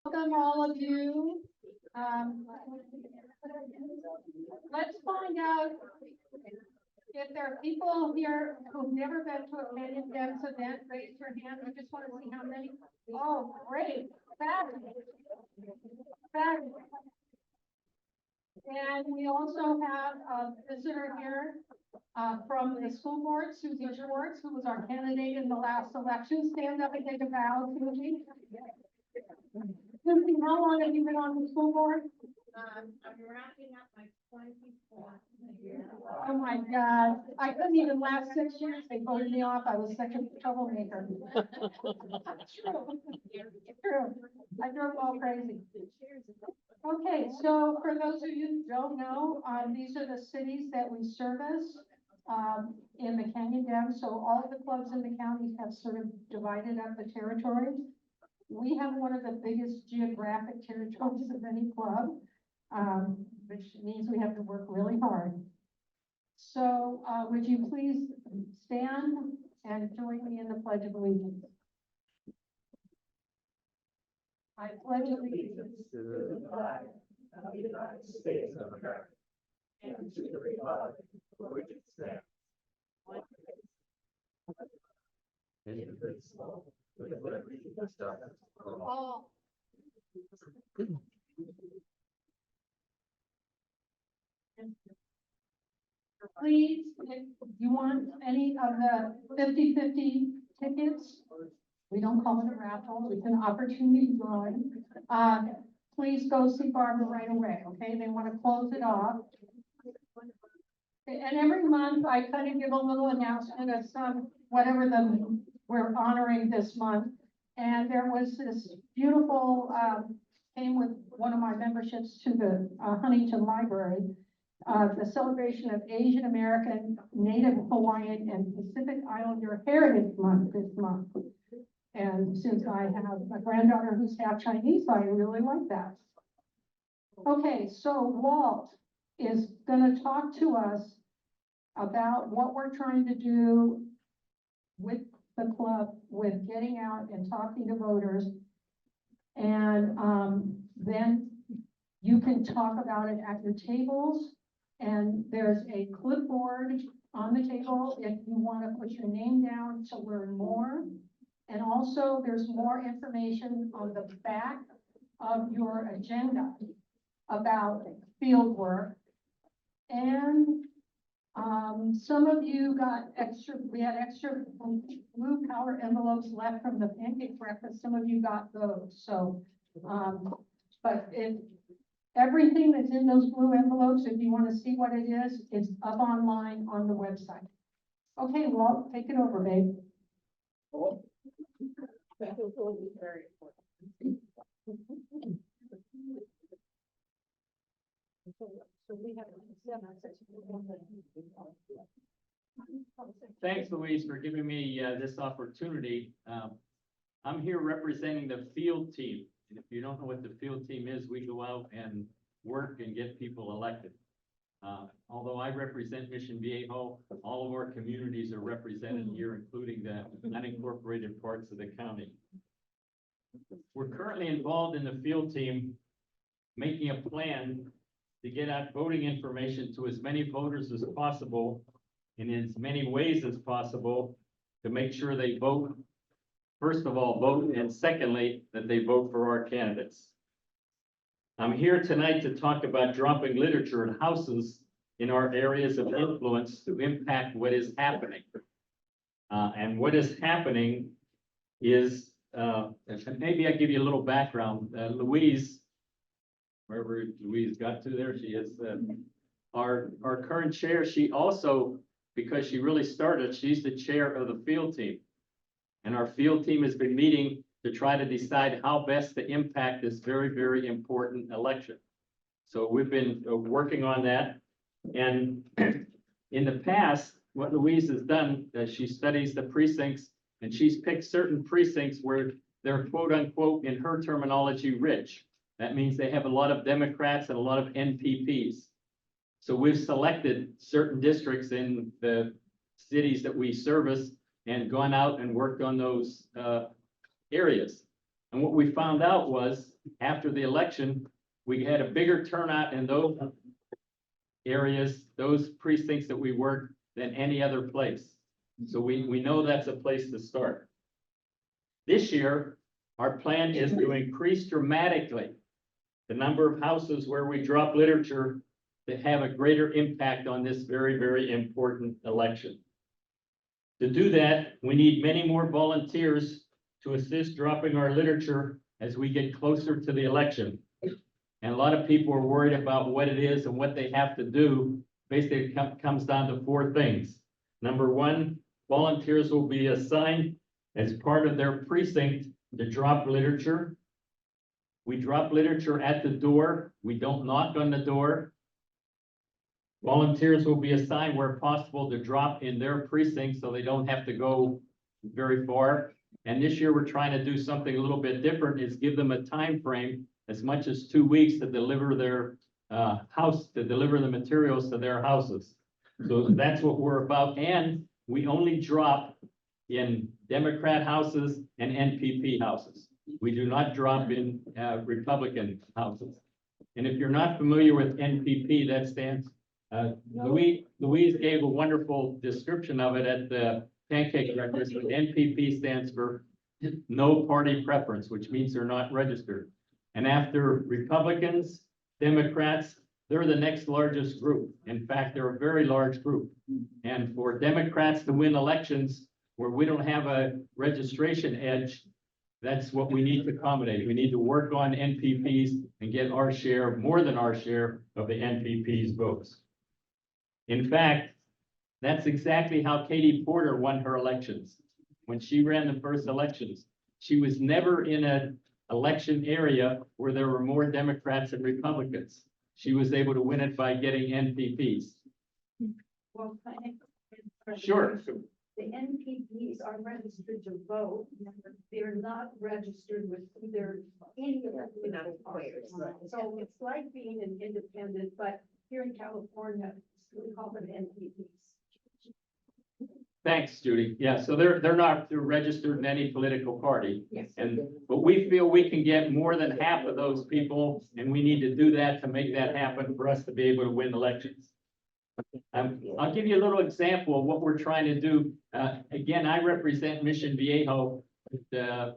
Welcome all of you. Let's find out if there are people here who've never been to a Canyon Dems event. Raise your hand. I just want to see how many. Oh, great. Fabulous. Fabulous. And we also have a visitor here from the school board, Susie Schwartz, who was our candidate in the last election. Stand up and take a bow, Susie. Susie, how long have you been on the school board? I'm wrapping up my 24th year. Oh my God, I couldn't even last 6 years. They voted me off. I was such a troublemaker. True. True. I drove all crazy. Okay, so for those of you who don't know, these are the cities that we service in the Canyon Dam. So all of the clubs in the county have sort of divided up the territories. We have one of the biggest geographic territories of any club, which means we have to work really hard. So would you please stand and join me in the Pledge of Allegiance? I pledge allegiance To the flag of the United States of America and to the republic for which it stands, one nation, indivisible, with liberty and justice for all. all. Please, if you want any of the 50-50 tickets, we don't call it a raffle, it's an opportunity drawing. Please go see Barbara right away, okay? They want to close it off. And every month I kind of give a little announcement of whatever we're honoring this month. And there was this beautiful, came with one of my memberships to the Huntington Library, the celebration of Asian American, Native Hawaiian, and Pacific Islander Heritage Month this month. And since I have a granddaughter who's half Chinese, I really like that. Okay, so Walt is going to talk to us about what we're trying to do with the club, with getting out and talking to voters. And then you can talk about it at your tables. And there's a clipboard on the table if you want to put your name down to learn more. And also there's more information on the back of your agenda about field work. And some of you got extra, we had extra blue color envelopes left from the pancake breakfast. Some of you got those. So, but everything that's in those blue envelopes, if you want to see what it is up online on the website. Okay, Walt, take it over, babe. That will be very important. So we have Thanks, Louise, for giving me this opportunity. I'm here representing the field team. And if you don't know what the field team is, we go out and work and get people elected. Although I represent Mission Viejo, all of our communities are represented here, including the unincorporated parts of the county. We're currently involved in the field team, making a plan to get out voting information to as many voters as possible in as many ways as possible to make sure they vote. First of all, vote, and secondly, that they vote for our candidates. I'm here tonight to talk about dropping literature in houses in our areas of influence to impact what is happening. And what is happening is, maybe I give you a little background. Louise, wherever Louise got to there, she is our current chair. She also, because she really started, she's the chair of the field team. And our field team has been meeting to try to decide how best to impact this very, very important election. So we've been working on that. And in the past, what Louise has done, she studies the precincts, and she's picked certain precincts where they're quote unquote, in her terminology, rich. That means they have a lot of Democrats and a lot of NPPs. So we've selected certain districts in the cities that we service and gone out and worked on those areas. And what we found out was after the election, we had a bigger turnout in those areas, those precincts that we worked than any other place. So we know that's a place to start. This year, our plan is to increase dramatically the number of houses where we drop literature that have a greater impact on this very, very important election. To do that, we need many more volunteers to assist dropping our literature as we get closer to the election. And a lot of people are worried about what it is and what they have to do. Basically, it comes down to four things. Number one, volunteers will be assigned as part of their precinct to drop literature. We drop literature at the door. We don't knock on the door. Volunteers will be assigned where possible to drop in their precinct so they don't have to go very far. And this year, we're trying to do something a little bit different, is give them a time frame as much as 2 weeks to deliver their to deliver the materials to their houses. So that's what we're about. And we only drop in Democrat houses and NPP houses. We do not drop in Republican houses. And if you're not familiar with NPP, that stands, Louise gave a wonderful description of it at the pancake breakfast. But NPP stands for no party preference, which means they're not registered. And after Republicans, Democrats, they're the next largest group. In fact, they're a very large group. And for Democrats to win elections where we don't have a registration edge, that's what we need to accommodate. We need to work on NPPs and get our share, more than our share, of the NPP's votes. In fact, that's exactly how Katie Porter won her elections. When she ran the first elections, she was never in an election area where there were more Democrats and Republicans. She was able to win it by getting NPPs. Well, Sure. the NPPs are registered to vote. They're not registered with either any of the political parties. So it's like being an independent, but here in California, we call them NPPs. Thanks, Judy. Yeah, so they're not registered in any political party. Yes. But we feel we can get more than half of those people, and we need to do that to make that happen for us to be able to win elections. I'll give you a little example of what we're trying to do. Again, I represent Mission Viejo.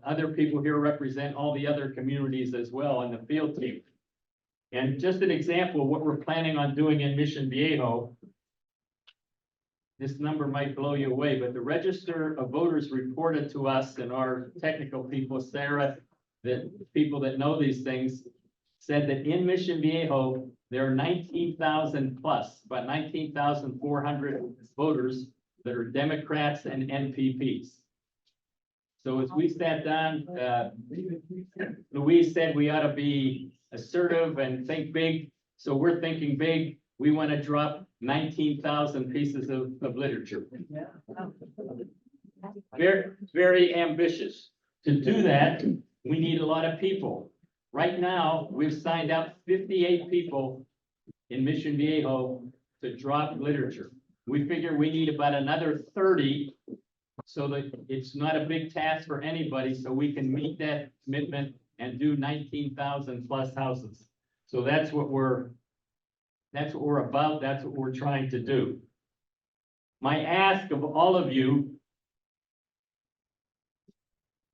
Other people here represent all the other communities as well in the field team. And just an example of what we're planning on doing in Mission Viejo. This number might blow you away, but the register of voters reported to us and our technical people, Sarah, that people that know these things, said that in Mission Viejo, there are 19,000 plus, about 19,400 voters that are Democrats and NPPs. So as we sat down, Louise said we ought to be assertive and think big. So we're thinking big. We want to drop 19,000 pieces of literature. Very, very ambitious. To do that, we need a lot of people. Right now, we've signed up 58 people in Mission Viejo to drop literature. We figure we need about another 30 so that it's not a big task for anybody, so we can meet that commitment and do 19,000 plus houses. So that's what we're about. That's what we're trying to do. My ask of all of you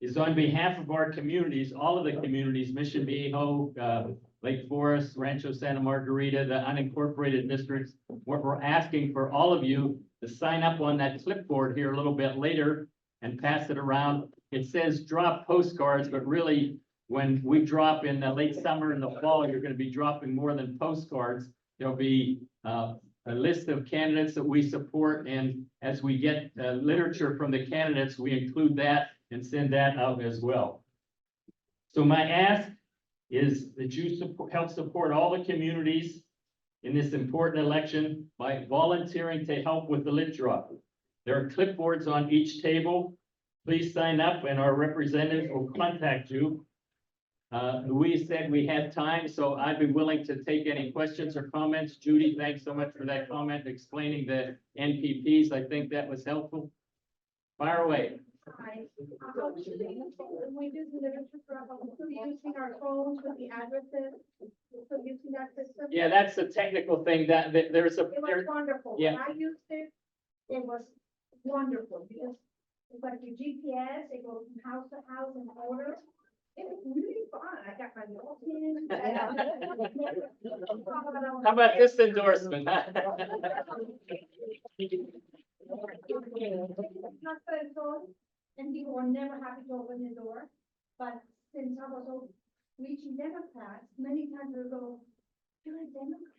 is on behalf of our communities, all of the communities, Mission Viejo, Lake Forest, Rancho Santa Margarita, the unincorporated districts, what we're asking for all of you to sign up on that clipboard here a little bit later and pass it around. It says drop postcards, but really when we drop in the late summer and the fall, you're going to be dropping more than postcards. There'll be a list of candidates that we support, and as we get literature from the candidates, we include that and send that out as well. So my ask is that you help support all the communities in this important election by volunteering to help with the lit drop. There are clipboards on each table. Please sign up and our representatives will contact you. Louise said we had time, so I'd be willing to take any questions or comments. Judy, thanks so much for that comment explaining the NPPs. I think that was helpful. Fire away. Hi. When we do the literature drop, are we still using our phones with the addresses? We're still using that system? Yeah, that's the technical thing that there's a, It was there, wonderful. yeah. When I used it, it was wonderful because it's like your GPS, it goes from house to house in order. It was really fun. I got my notes in. how about this endorsement? Not that it's all, and people were never happy to open the door, but since I was reaching Democrats, many times they go, you're a Democrat.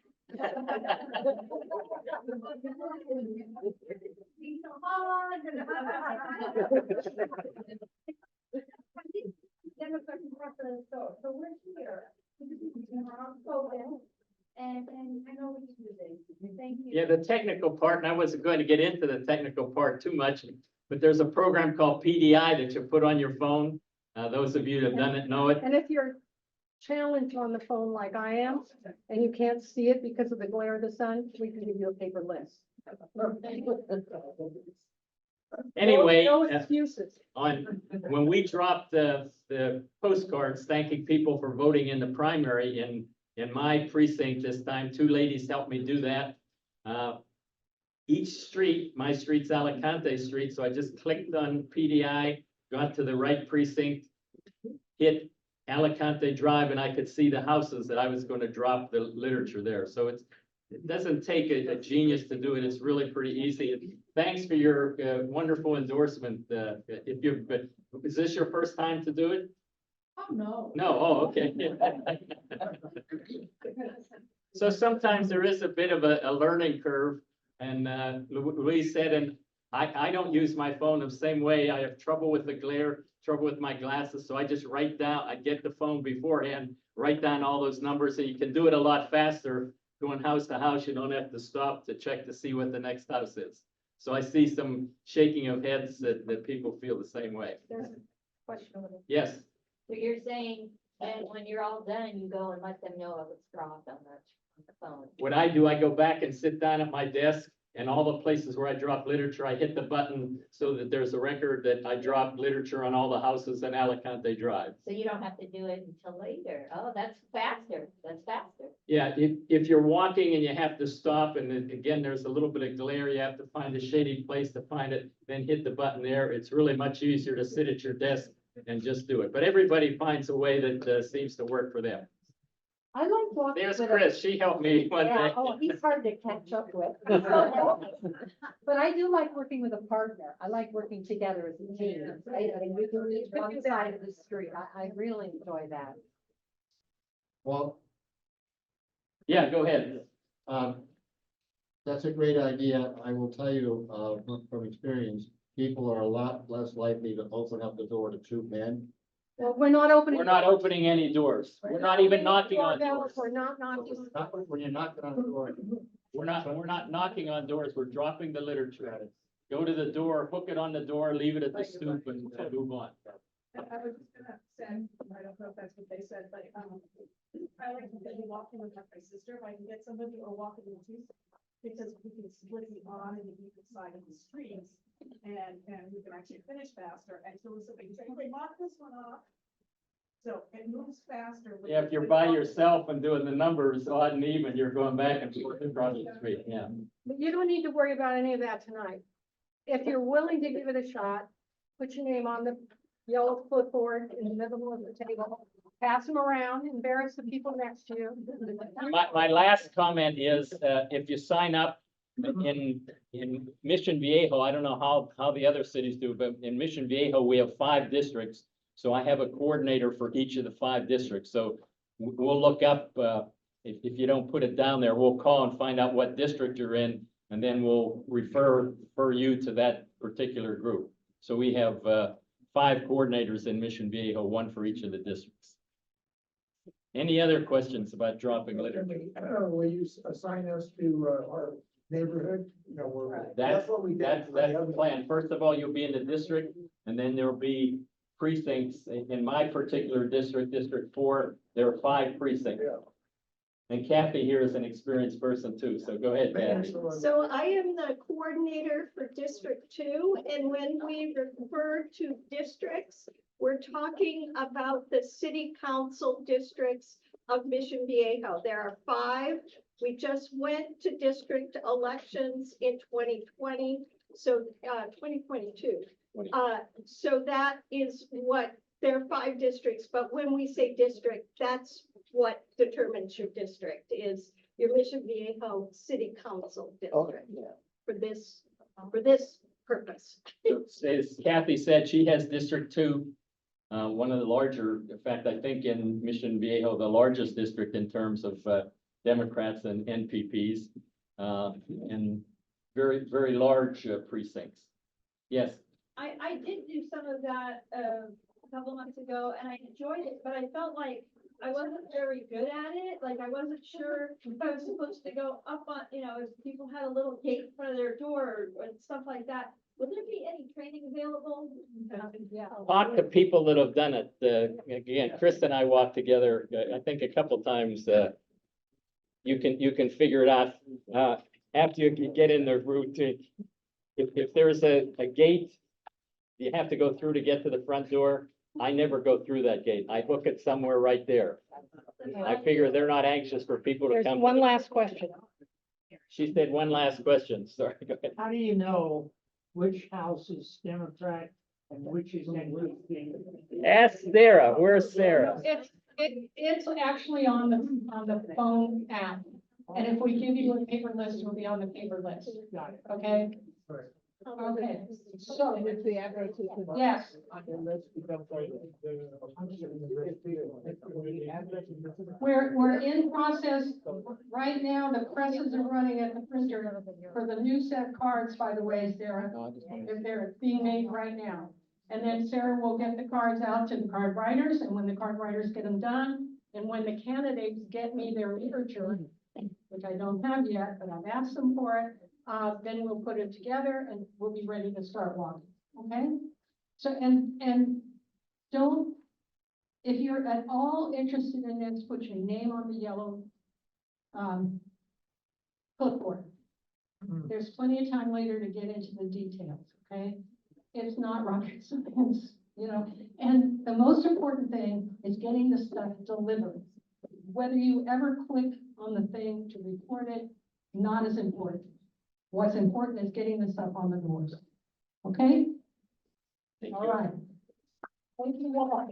Be so hard. Democrats in front of the store, so we're here. And I know we can do this. Thank you. Yeah, the technical part, and I wasn't going to get into the technical part too much, but there's a program called PDI that you put on your phone. Those of you that have done it know it. And if you're challenged on the phone like I am, and you can't see it because of the glare of the sun, we can give you a paper list. Anyway, No excuses. when we dropped the postcards thanking people for voting in the primary in my precinct this time, two ladies helped me do that. Each street, my street's Alicante Street, so I just clicked on PDI, got to the right precinct, hit Alicante Drive, and I could see the houses that I was going to drop the literature there. So it doesn't take a genius to do it. It's really pretty easy. Thanks for your wonderful endorsement. But is this your first time to do it? Oh, no. No, oh, okay. So sometimes there is a bit of a learning curve, and Louise said, and I don't use my phone the same way. I have trouble with the glare, trouble with my glasses, so I just write down, I get the phone beforehand, write down all those numbers, and you can do it a lot faster. Going house to house, you don't have to stop to check to see what the next house is. So I see some shaking of heads that people feel the same way. There's a question over there. Yes, So you're saying, and when you're all done, you go and let them know if it's dropped on the phone. what I do, I go back and sit down at my desk, and all the places where I drop literature, I hit the button so that there's a record that I dropped literature on all the houses in Alicante Drive. So you don't have to do it until later. Oh, that's faster. That's faster. Yeah, if you're walking and you have to stop, and then again, there's a little bit of glare, you have to find a shady place to find it, then hit the button there. It's really much easier to sit at your desk and just do it. But everybody finds a way that seems to work for them. I like walking There's with Chris, she helped me one Yeah, day. oh, he's hard to catch up with. But I do like working with a partner. I like working together as a team. I mean, we can reach one side of the street. I really enjoy that. Well, Yeah, go ahead. that's a great idea. I will tell you, from experience, people are a lot less likely to open up the door to two men. Well, we're not opening. We're not opening any doors. We're not even knocking on doors. We're not knocking. Not when you're knocking on the door. We're not knocking on doors. We're dropping the literature at it. Go to the door, hook it on the door, leave it at the stoop and move on. I was just gonna say, I don't know if that's what they said, but, I like to be walking with my sister, if I can get somebody or walking with you. Because we can split the on and the either side of the streets, and we can actually finish faster, and so somebody can say, hey, mark this one off. So it moves faster. with Yeah, the- if you're by yourself and doing the numbers odd and even, you're going back and forth across the street, yeah. But you don't need to worry about any of that tonight. If you're willing to give it a shot, put your name on the yellow clipboard in the middle of the table, pass them around, embarrass the people next to you. My last comment is, if you sign up in Mission Viejo, I don't know how the other cities do, but in Mission Viejo, we have 5 districts. So I have a coordinator for each of the 5 districts. So we'll look up, if you don't put it down there, we'll call and find out what district you're in, and then we'll refer you to that particular group. So we have 5 coordinators in Mission Viejo, 1 for each of the districts. Any other questions about dropping literature? Will you assign us to our neighborhood? You know, That's what we did. That's the plan. First of all, you'll be in the district, and then there'll be precincts. In my particular district, District 4, there are 5 precincts. Yeah. And Kathy here is an experienced person too, so go ahead, Kathy. So I am the coordinator for District Two, and when we refer to districts, we're talking about the city council districts of Mission Viejo. There are 5. We just went to district elections in 2020, so 2022. So that is what, there are 5 districts, but when we say district, that's what determines your district, is your Mission Viejo City Council district for this purpose. As Kathy said, she has District Two, one of the larger, in fact, I think in Mission Viejo, the largest district in terms of Democrats and NPPs, and very, very large precincts. Yes, I did do some of that, a couple months ago, and I enjoyed it, but I felt like I wasn't very good at it. Like, I wasn't sure if I was supposed to go up on, if people had a little gate in front of their door or stuff like that. Would there be any training available? Yeah. talk to people that have done it. Again, Chris and I walked together, I think a couple times. You can figure it out, after you get in the routine. If there's a gate you have to go through to get to the front door, I never go through that gate. I hook it somewhere right there. I figure they're not anxious for people to There's come. one last question. She said one last question, sorry, go ahead. How do you know which house is Democrat and which is NPP? Ask Sarah, where's Sarah? It's actually on the phone app. And if we give you a paper list, it'll be on the paper list, Got it. okay? Right. Okay, so, And it's the address. yes, we're in process. Right now, the presses are running at the printer for the new set of cards, by the way, Sarah. They're being made right now. And then Sarah will get the cards out to the card writers, and when the card writers get them done, and when the candidates get me their literature, which I don't have yet, but I've asked them for it, then we'll put it together and we'll be ready to start walking, okay? So, and don't, if you're at all interested in this, put your name on the yellow, clipboard. There's plenty of time later to get into the details, okay? It's not rocket science, and the most important thing is getting the stuff delivered. Whether you ever click on the thing to report it, not as important. What's important is getting the stuff on the doors. Okay? All right. Thank you all.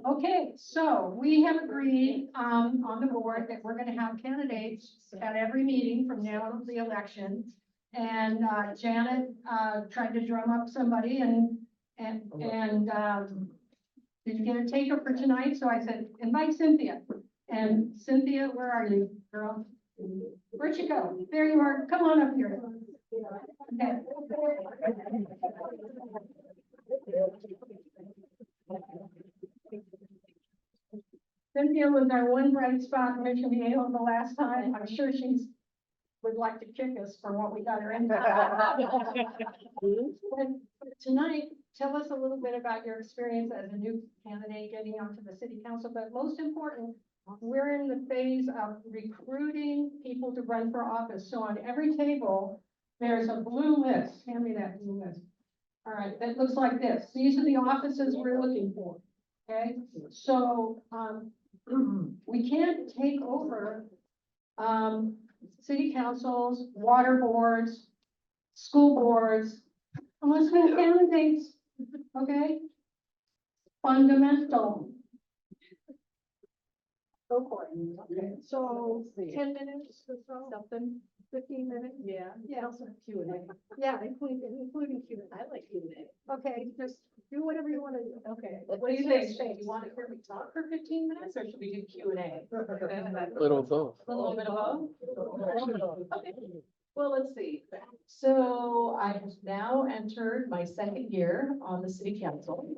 Okay, so we have agreed, on the board that we're gonna have candidates at every meeting from now until the election. And, Janet, tried to drum up somebody and, did you get a taker for tonight? So I said, invite Cynthia. And Cynthia, where are you, girl? Where'd you go? There you are. Come on up here. Okay. Cynthia was our one bright spot in Mission Viejo the last time. I'm sure she's would like to kick us for what we got her in. But tonight, tell us a little bit about your experience as a new candidate getting onto the city council, but most important, we're in the phase of recruiting people to run for office. So on every table, there's a blue list. Hand me that blue list. All right, that looks like this. These are the offices we're looking for, okay? So, we can't take over, city councils, water boards, school boards, unless we have candidates, okay? Fundamental. Go for it. Okay, So 10 minutes or so? something, 15 minutes? Yeah. Yeah. Also Q&A. Yeah, including Q&A. I like Q&A. Okay, just do whatever you want to do. Okay. What do you think? Do you want to hear me talk for 15 minutes or should we do Q&A? Little both. A little bit of both? Okay. Well, let's see. So I have now entered my second year on the city council.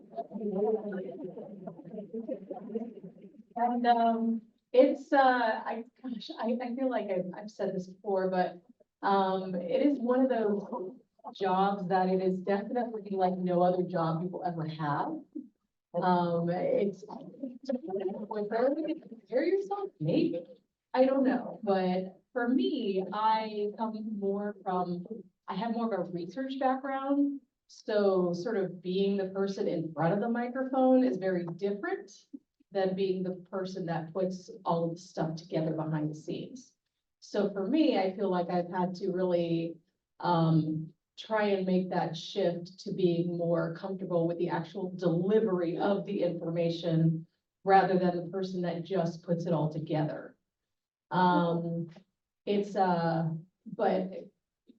And it's I feel like I've said this before, but it is one of those jobs that it is definitely like no other job you will ever have. It's, was there a way to compare yourself? Maybe, I don't know, but for me, I have more of a research background. So sort of being the person in front of the microphone is very different than being the person that puts all of the stuff together behind the scenes. So for me, I feel like I've had to really, try and make that shift to being more comfortable with the actual delivery of the information rather than the person that just puts it all together. It's, but,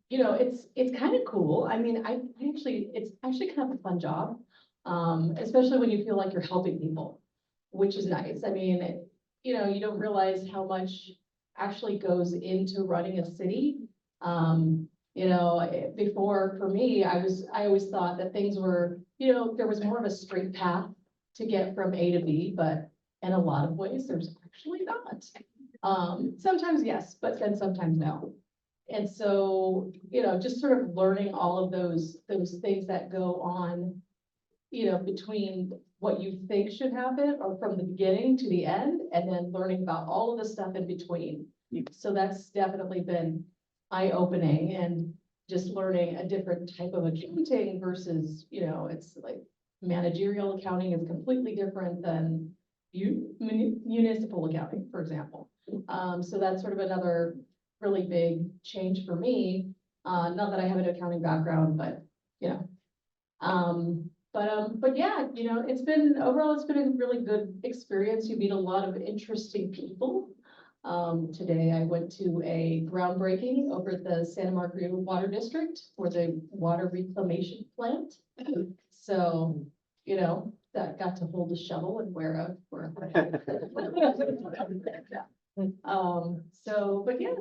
you know, it's kind of cool. I mean, it's actually kind of a fun job. Especially when you feel like you're helping people, which is nice. I mean, you know, you don't realize how much actually goes into running a city. You know, before, for me, I always thought that things were, you know, there was more of a straight path to get from A to B, but in a lot of ways, there's actually not. Sometimes yes, but then sometimes no. And so, you know, just sort of learning all of those things that go on, you know, between what you think should happen or from the beginning to the end, and then learning about all of the stuff in between. So that's definitely been eye-opening, and just learning a different type of accounting versus, you know, it's like managerial accounting is completely different than municipal accounting, for example. So that's sort of another really big change for me. Not that I have an accounting background, but, you know. But yeah, you know, overall, it's been a really good experience. You meet a lot of interesting people. Today I went to a groundbreaking over at the Santa Margarita Water District for the water reclamation plant. So, you know, that got to hold a shovel and wear a. But yeah,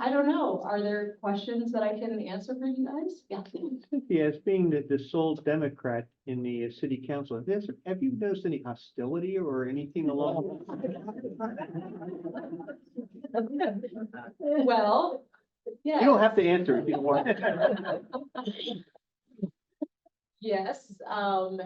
I don't know. Are there questions that I can answer for you guys? Yeah. Yes, being the sole Democrat in the city council, have you noticed any hostility or anything along? Well, yeah. You don't have to answer if you don't want. Yes, and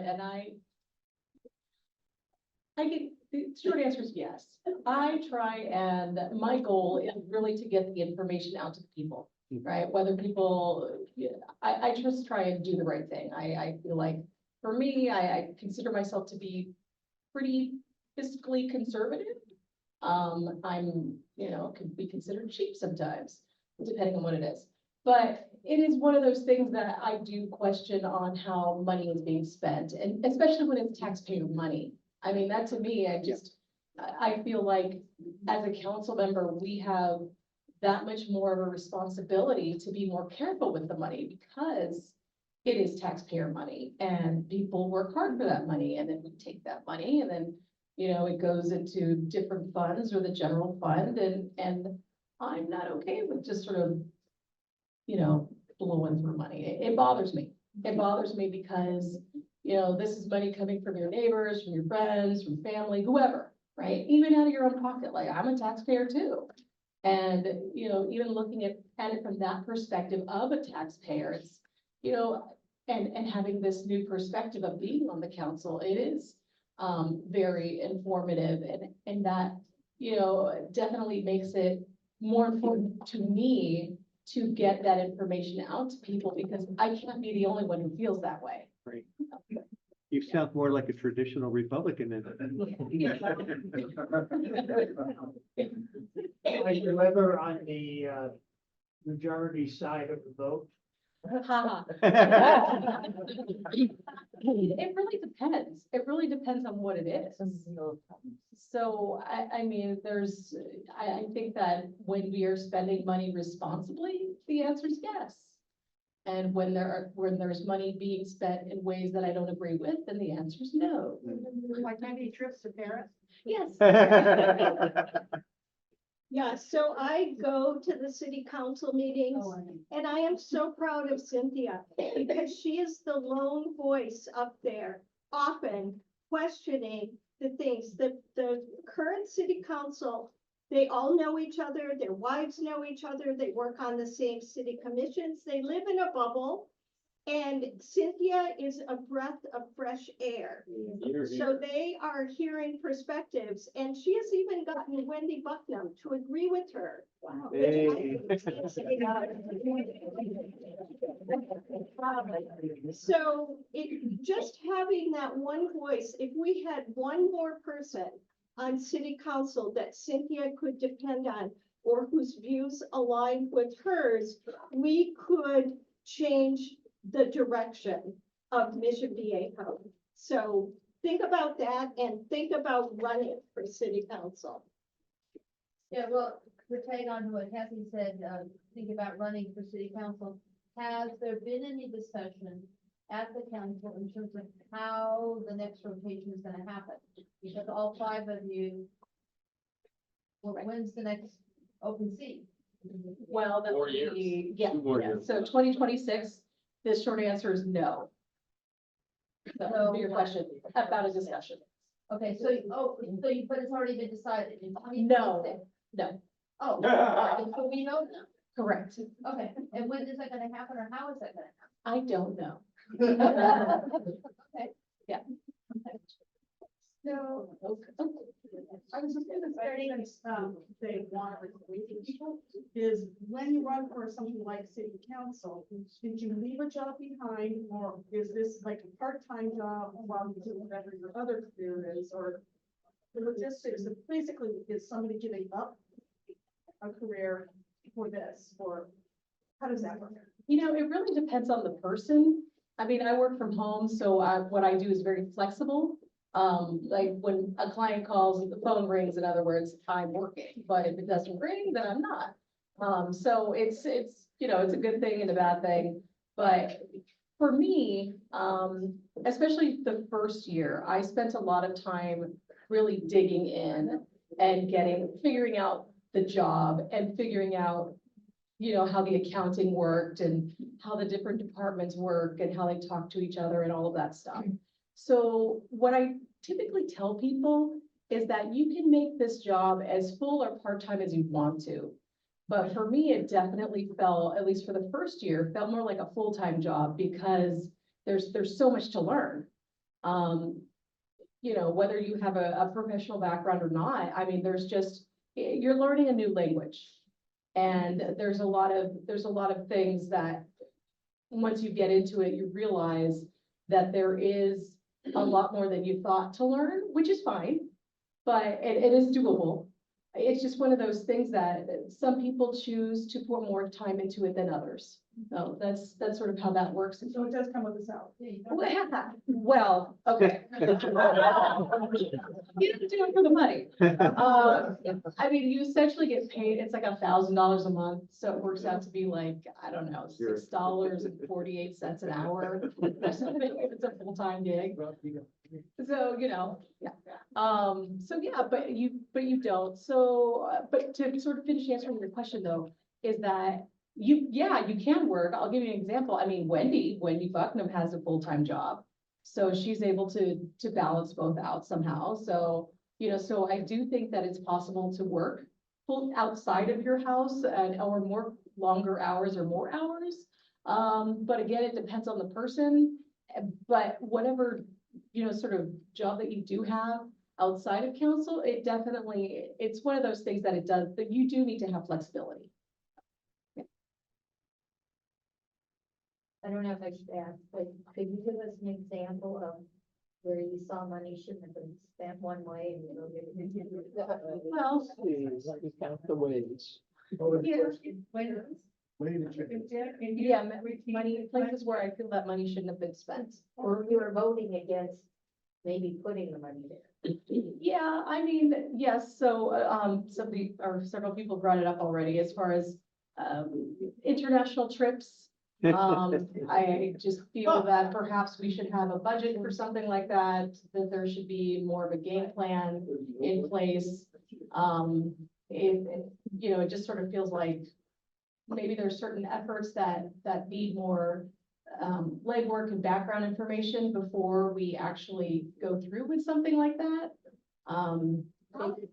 the short answer is yes. I try, and my goal is really to get the information out to the people, right? Whether people, I just try and do the right thing. I feel like, for me, I consider myself to be pretty fiscally conservative. I'm, you know, could be considered cheap sometimes, depending on what it is. But it is one of those things that I do question on how money is being spent, and especially when it's taxpayer money. I mean, that to me, I feel like as a council member, we have that much more of a responsibility to be more careful with the money, because it is taxpayer money and people work hard for that money, and then we take that money and then, you know, it goes into different funds or the general fund, and I'm not okay with just sort of, you know, blowing through money. It bothers me. It bothers me because, you know, this is money coming from your neighbors, from your friends, from family, whoever, right? Even out of your own pocket. Like, I'm a taxpayer too. And, you know, even looking at it from that perspective of a taxpayer, it's, you know, and having this new perspective of being on the council, it is very informative, and that, you know, definitely makes it more important to me to get that information out to people, because I can't be the only one who feels that way. Right. You sound more like a traditional Republican than. Are you ever on the majority side of the vote? It really depends. It really depends on what it is. So I mean, I think that when we are spending money responsibly, the answer is yes. And when there's money being spent in ways that I don't agree with, then the answer is no. Like maybe trips to Paris? Yes. Yeah, so I go to the city council meetings, and I am so proud of Cynthia, because she is the lone voice up there, often questioning the things that the current city council They all know each other, their wives know each other, they work on the same city commissions, they live in a bubble. And Cynthia is a breath of fresh air. So they are hearing perspectives, and she has even gotten Wendy Bucknam to agree with her. Wow. Hey. So just having that one voice, if we had one more person on city council that Cynthia could depend on, or whose views aligned with hers, we could change the direction of Mission Viejo. So think about that and think about running for city council. Yeah, well, to tag on to what Kathy said, think about running for city council. Has there been any discussion at the council in terms of how the next rotation is gonna happen? Because all 5 of you, well, when's the next open seat? Well, that 4 would years. be, yeah, 2 more yeah. years. So 2026, the short answer is no. So, to your question about a discussion. Okay, so, but it's already been decided in No. 2026? No, Oh, so we know now. correct. Okay, and when is that gonna happen, or how is that gonna I don't know. So, I was just gonna say, since, they want to recruit people, is when you run for something like city council, did you leave a job behind, or is this like a part-time job while you do whatever your other career is, or the logistics, of basically, is somebody giving up a career for this, or how does that work? You know, it really depends on the person. I mean, I work from home, so what I do is very flexible. Like when a client calls, the phone rings, in other words, I'm working, but if it doesn't ring, then I'm not. So it's, you know, it's a good thing and a bad thing. But for me, especially the first year, I spent a lot of time really digging in and figuring out the job and figuring out, you know, how the accounting worked and how the different departments work and how they talk to each other and all of that stuff. So what I typically tell people is that you can make this job as full or part-time as you want to. But for me, it definitely felt, at least for the first year, felt more like a full-time job because there's so much to learn. You know, whether you have a professional background or not, I mean, you're learning a new language. And there's a lot of things that once you get into it, you realize that there is a lot more than you thought to learn, which is fine, but it is doable. It's just one of those things that some people choose to put more time into it than others. So that's sort of how that works. So it does come with a salary. Well, okay. You don't do it for the money. I mean, you essentially get paid, it's like $1,000 a month, so it works out to be like, I don't know, $6.48 an hour. Or something, if it's a full-time gig. So, you know, yeah. So yeah, but you don't. So, but to sort of finish answering your question though, is that you can work. I'll give you an example. I mean, Wendy Bucknam has a full-time job. So she's able to balance both out somehow. So, you know, so I do think that it's possible to work full outside of your house or more longer hours or more hours. But again, it depends on the person. But whatever, you know, sort of job that you do have outside of council, it's one of those things that you do need to have flexibility. I don't know if I should ask, but could you give us an example of where you saw money shouldn't have been spent one way and you know, Well, Let me count the ways. yeah, money, places where I feel that money shouldn't have been spent. or you were voting against maybe putting the money there? Yeah, I mean, yes, so, several people brought it up already as far as, international trips. I just feel that perhaps we should have a budget for something like that there should be more of a game plan in place. You know, it just sort of feels like maybe there's certain efforts that need more legwork and background information before we actually go through with something like that.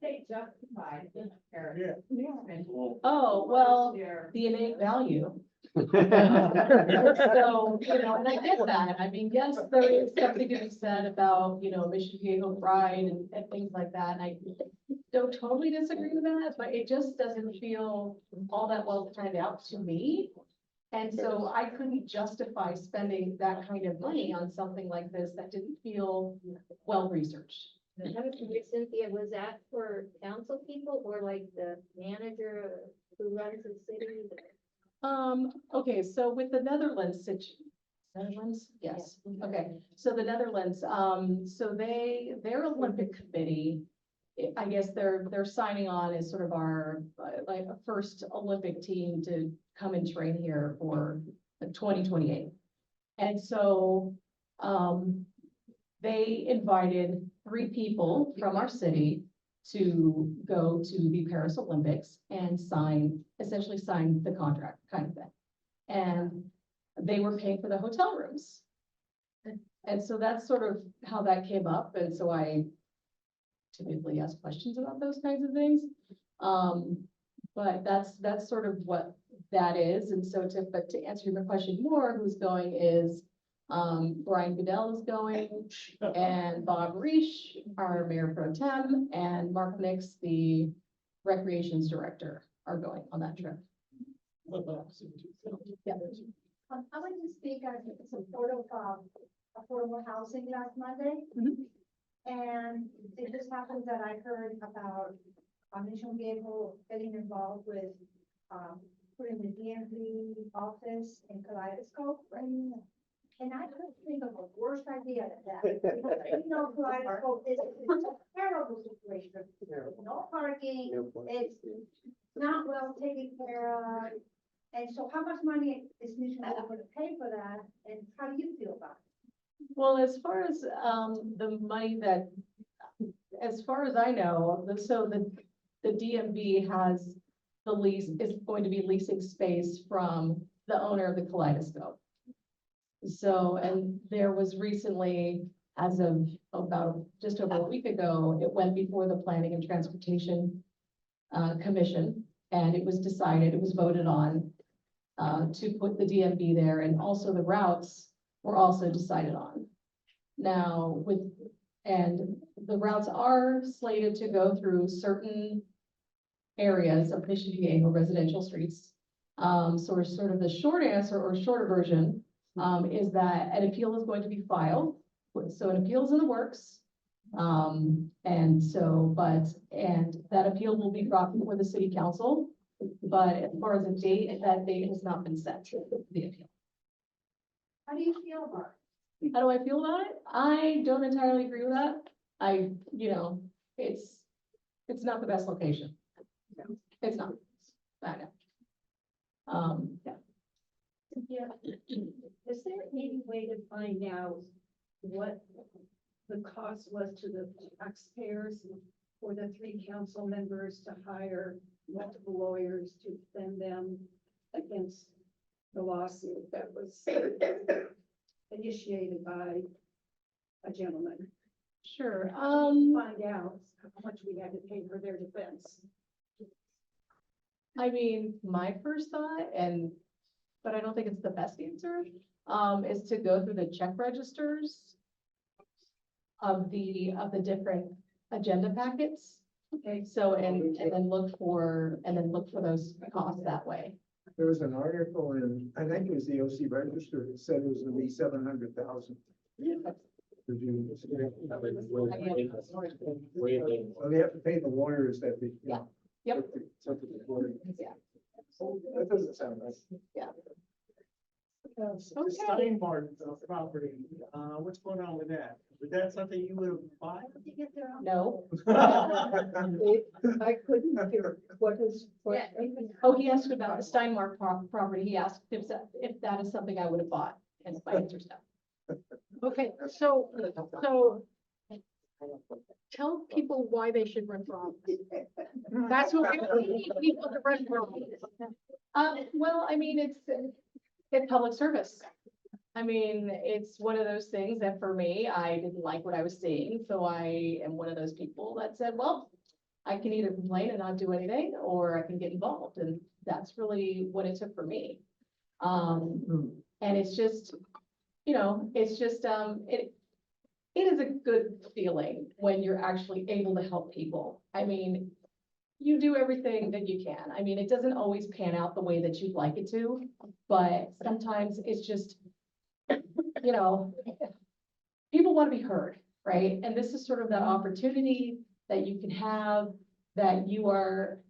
They justified in Oh, well, the innate value. So, you know, and I get that. I mean, yes, there is something to be said about, you know, Mission Viejo pride and things like that. And I don't totally disagree with that, but it just doesn't feel all that well planned out to me. And so I couldn't justify spending that kind of money on something like this that didn't feel well researched. Cynthia, was that for council people or like the manager who runs the city? Okay, so with the Netherlands Netherlands, yes, okay, so the Netherlands, so their Olympic committee, I guess they're signing on as sort of our, like, a first Olympic team to come and train here for 2028. And so, they invited 3 people from our city to go to the Paris Olympics and essentially sign the contract kind of thing. And they were paying for the hotel rooms. And so that's sort of how that came up. And so I typically ask questions about those kinds of things. But that's sort of what that is. And so but to answer your question more, who's going is Brian Goodell is going, and Bob Reish, our mayor pro tem, and Mark Nix, the recreations director, are going on that trip. Yeah. I went to speak at some affordable housing last Monday. And it just happened that I heard about Mission Viejo getting involved with, putting the DMV office in Kaleidoscope. And I couldn't think of a worse idea than that. Because, you know, Kaleidoscope is a terrible situation. No parking, it's not well taken care of. And so how much money is Mission Viejo going to pay for that? And how do you feel about it? Well, as far as the money that, as far as I know, so the DMV has the lease, is going to be leasing space from the owner of the Kaleidoscope. So, and there was recently, as of about just over a week ago, it went before the Planning and Transportation Commission, and it was decided, it was voted on to put the DMV there, and also the routes were also decided on. Now, and the routes are slated to go through certain areas of Mission Viejo residential streets. Sort of the short answer or shorter version is that an appeal is going to be filed. So an appeal is in the works. And that appeal will be brought before the city council. But as far as a date, that date has not been set for the appeal. How do you feel about it? How do I feel about it? I don't entirely agree with that. It's not the best location. It's not. I know. Yeah. Is there any way to find out what the cost was to the taxpayers for the 3 council members to hire multiple lawyers to defend them against the lawsuit that was initiated by a gentleman? Sure. Find out how much we had to pay for their defense. I mean, my first thought, but I don't think it's the best answer, is to go through the check registers of the different agenda packets. Okay, so, and then look for those costs that way. There was an article in, I think it was the OC Register, that said it was gonna be 700,000. Did you? Well, they have to pay the lawyers that they. Yeah. Yep. Yeah. That doesn't sound right. Yeah. The Steinmark property, what's going on with that? Was that something you would have bought? No. I couldn't hear what is. Oh, he asked about the Steinmark property. He asked if that is something I would have bought, and my answer is no. Okay, so tell people why they should run for office. That's what we need people to run for office. Well, I mean, it's public service. I mean, it's one of those things that for me, I didn't like what I was seeing, so I am one of those people that said, well, I can either complain and not do anything, or I can get involved, and that's really what it took for me. And it's just, it is a good feeling when you're actually able to help people. I mean, you do everything that you can. I mean, it doesn't always pan out the way that you'd like it to, but sometimes it's just, people want to be heard, right? And this is sort of that opportunity that you can have, that you are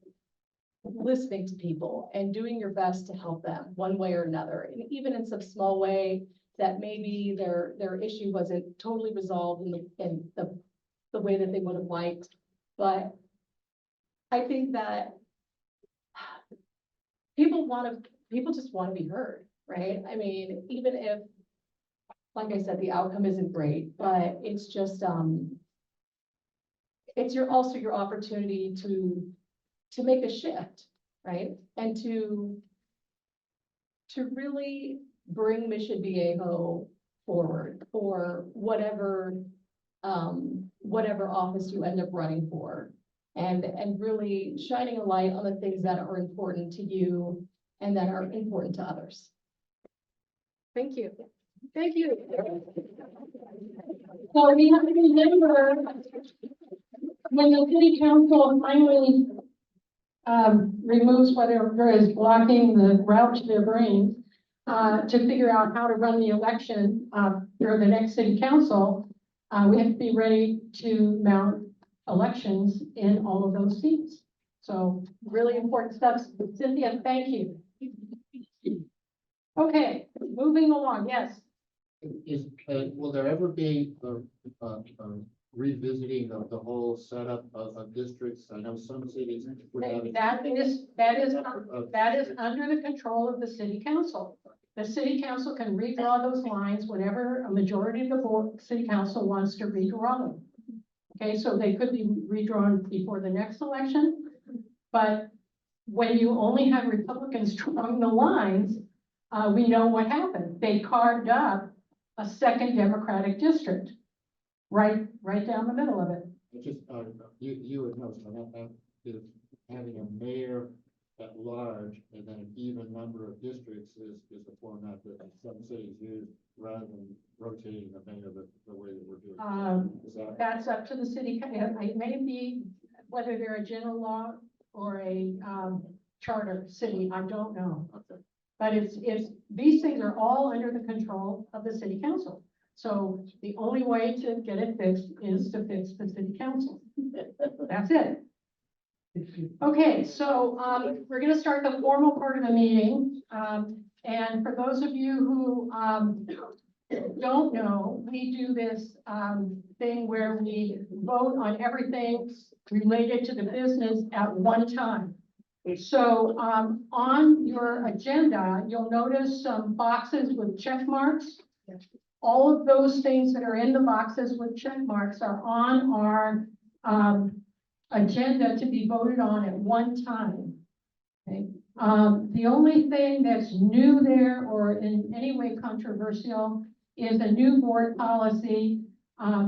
listening to people and doing your best to help them one way or another. And even in some small way that maybe their issue wasn't totally resolved in the way that they would have liked. But I think that people just want to be heard, right? I mean, even if, like I said, the outcome isn't great, but it's just, it's also your opportunity to make a shift, right? And to really bring Mission Viejo forward for whatever office you end up running for. And really shining a light on the things that are important to you and that are important to others. Thank you. Thank you. So we have to remember, when the city council finally removes whatever is blocking the route to their brains, to figure out how to run the election for the next city council, we have to be ready to mount elections in all of those seats. So really important stuff. Cynthia, thank you. Okay, moving along, yes. Will there ever be a revisiting of the whole setup of districts? I know some cities would have. That is under the control of the city council. The city council can redraw those lines whenever a majority of the city council wants to redraw them. Okay, so they could be redrawn before the next election, but when you only have Republicans drawing the lines, we know what happened. They carved up a second Democratic district, right down the middle of it. Just, you would know, so if having a mayor at large and then an even number of districts is a format that some cities use rather than rotating the mayor the way that we're doing. That's up to the city. It may be whether they're a general law or a charter city, I don't know. Okay. But it's these things are all under the control of the city council. So the only way to get it fixed is to fix the city council. That's it. Okay, so we're going to start the formal part of the meeting. And for those of you who don't know, we do this thing where we vote on everything related to the business at one time. So on your agenda, you'll notice some boxes with check marks. All of those things that are in the boxes with check marks are on our agenda to be voted on at one time. Okay. The only thing that's new there or in any way controversial is a new board policy,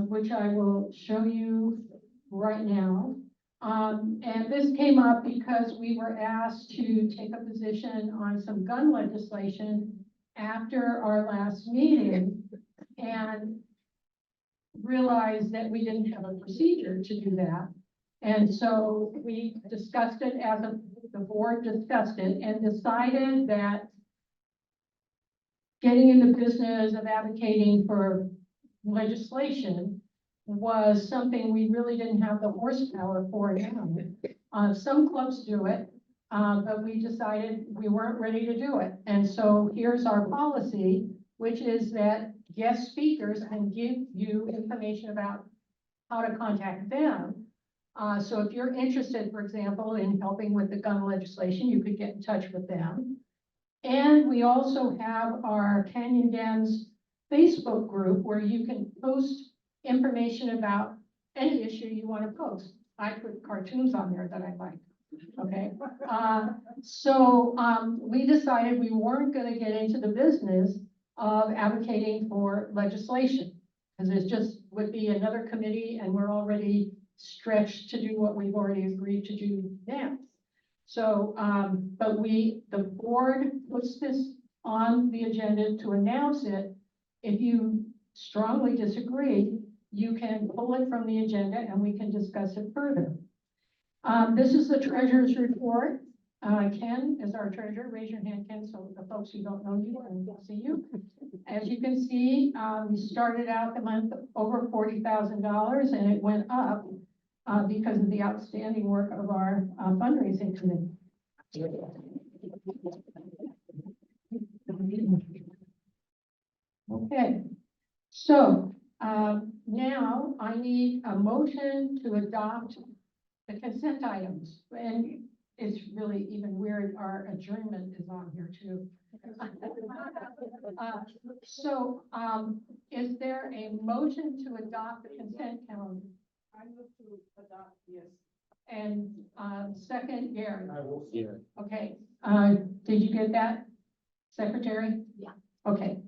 which I will show you right now. And this came up because we were asked to take a position on some gun legislation after our last meeting and realized that we didn't have a procedure to do that. And so we discussed it the board discussed it and decided that getting in the business of advocating for legislation was something we really didn't have the horsepower for now. Some clubs do it, but we decided we weren't ready to do it. And so here's our policy, which is that guest speakers can give you information about how to contact them. So if you're interested, for example, in helping with the gun legislation, you could get in touch with them. And we also have our Canyon Dems Facebook group where you can post information about any issue you want to post. I put cartoons on there that I like. Okay. So we decided we weren't going to get into the business of advocating for legislation because it just would be another committee and we're already stretched to do what we've already agreed to do now. So, but the board puts this on the agenda to announce it. If you strongly disagree, you can pull it from the agenda and we can discuss it further. This is the treasurer's report. Ken is our treasurer. Raise your hand, Ken, so the folks who don't know you can see you. As you can see, we started out the month over $40,000 and it went up because of the outstanding work of our fundraising committee. Okay, so now I need a motion to adopt the consent items. And it's really even weird, our adjournment is on here too. Is there a motion to adopt the consent calendar? I move to adopt, yes. And second, Gary. I will see. Okay, did you get that, Secretary? Yeah. Okay.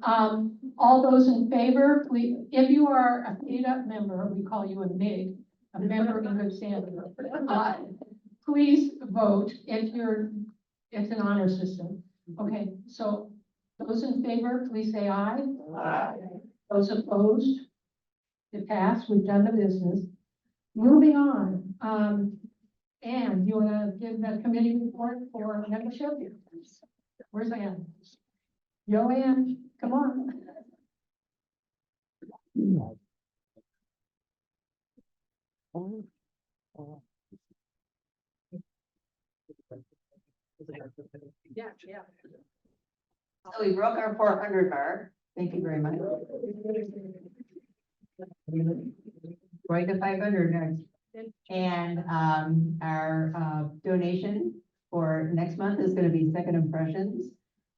All those in favor, please, if you are a paid-up member, we call you a MIG, a member in good standing. Please vote if it's an honor system. Okay, so those in favor, please say aye. Aye. Those opposed? It passed, we've done the business. Moving on, Ann, you wanna give the committee report for membership? Where's Ann? Yo, Ann, come on. Yeah. So we broke our 400 mark. Thank you very much. Going to 500 next. And our donation for next month is going to be Second Impressions,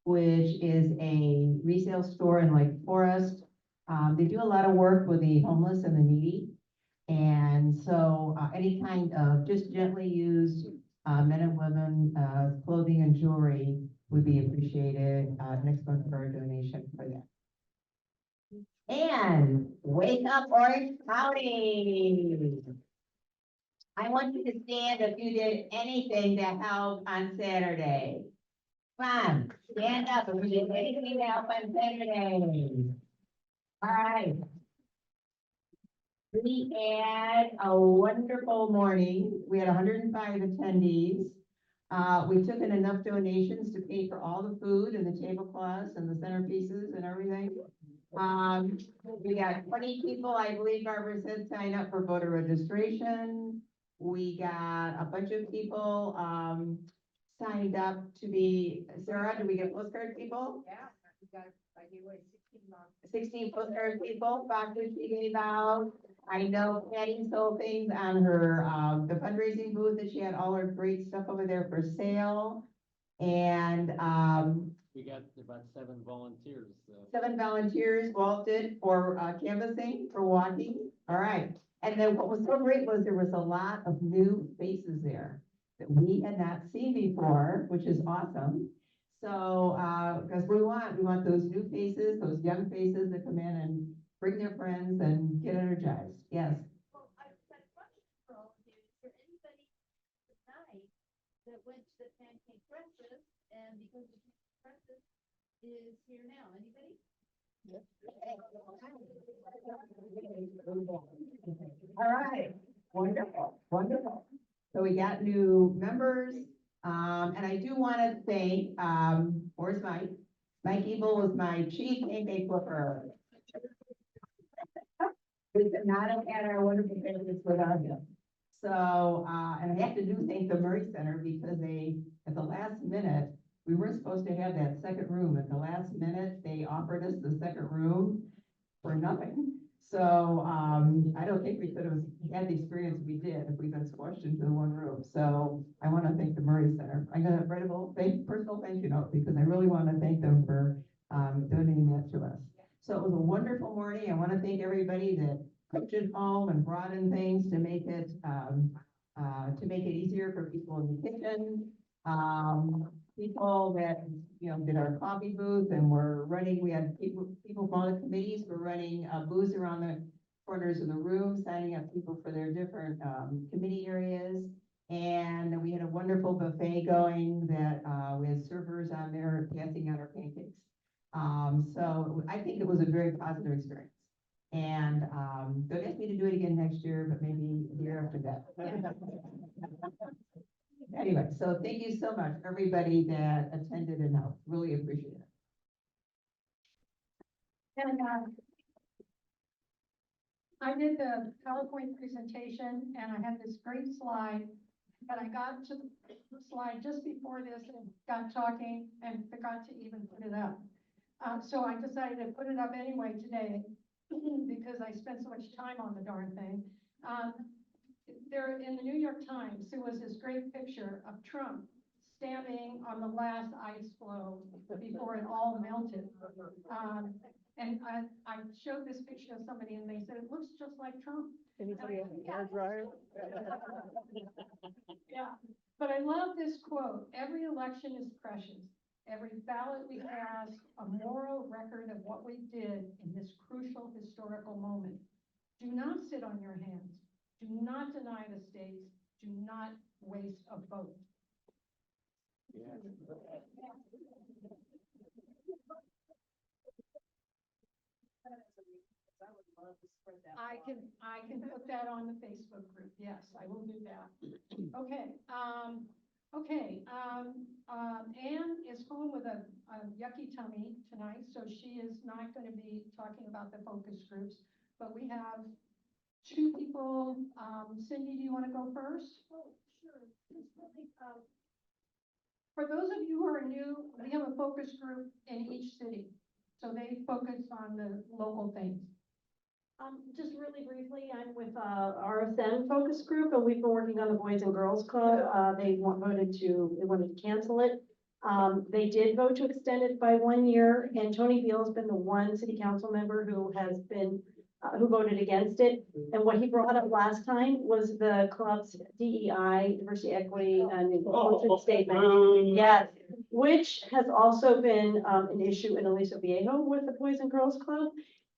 which is a resale store in Lake Forest. They do a lot of work with the homeless and the needy. And so any kind of just gently used men and women clothing and jewelry would be appreciated next month for a donation for that. And wake up, Orange County. I want you to stand if you did anything to help on Saturday. Come on, stand up if you did anything to help on Saturday. All right. We had a wonderful morning. We had 105 attendees. We took in enough donations to pay for all the food and the tablecloths and the centerpieces and everything. We got 20 people, I believe Barbara said, sign up for voter registration. We got a bunch of people signed up to be, Sarah, did we get postcard people? Yeah, we got, I gave away 16 postcard people, boxes she gave out. I know Patty sold things on her, the fundraising booth that she had all her great stuff over there for sale. And, We got about 7 volunteers. 7 volunteers vaulted for canvassing, for walking. All right. And then what was so great was there was a lot of new faces there that we had not seen before, which is awesome. So, because we want those new faces, those young faces that come in and bring their friends and get energized. Yes. Well, I've got a question for all of you. Is there anybody tonight that went to the pancake breakfast and because the pancake breakfast is here now? Anybody? All right, wonderful, wonderful. So we got new members, and I do want to thank, where's Mike? Mike Ebel was my chief pancake flipper. We could not have had our wonderful pancakes without him. So, and I have to thank the Murray Center because they, at the last minute, we weren't supposed to have that second room. At the last minute, they offered us the second room for nothing. So, I don't think we could have had the experience we did if we'd been squashed into the one room. So I want to thank the Murray Center. I'm going to write a little personal thank you note because I really want to thank them for donating that to us. So it was a wonderful morning. I want to thank everybody that cooked at home and brought in things to make it easier for people in the kitchen. People that, did our coffee booth and were running, we had people from all the committees were running booths around corners of the room, signing up people for their different, committee areas. And we had a wonderful buffet going that, we had servers on there passing out our pancakes. So I think it was a very positive experience. And, don't ask me to do it again next year, but maybe the year after that. Anyway, so thank you so much, everybody that attended and helped. Really appreciate it. And, I did the PowerPoint presentation and I had this great slide, but I got to the slide just before this and got talking and forgot to even put it up. So I decided to put it up anyway today because I spent so much time on the darn thing. There in the New York Times, there was this great picture of Trump standing on the last ice floe before it all melted. And I showed this picture of somebody and they said, it looks just like Trump. Anybody have a hair dryer? Yeah, but I love this quote, every election is precious. Every ballot we cast, a moral record of what we did in this crucial historical moment. Do not sit on your hands. Do not deny the stakes. Do not waste a vote. I can put that on the Facebook group. Yes, I will do that. Okay, Anne is home with a yucky tummy tonight, so she is not going to be talking about the focus groups, but we have two people. Cindy, do you want to go first? Oh, sure. For those of you who are new, we have a focus group in each city, so they focus on the local things. Just really briefly, I'm with RSN focus group, and we've been working on the Boys and Girls Club. They wanted to cancel it. They did vote to extend it by 1 year, and Tony Beal's been the one city council member who has been, who voted against it. And what he brought up last time was the club's DEI, diversity, equity, and inclusion statement. Yes, which has also been an issue in Aliso Viejo with the Boys and Girls Club.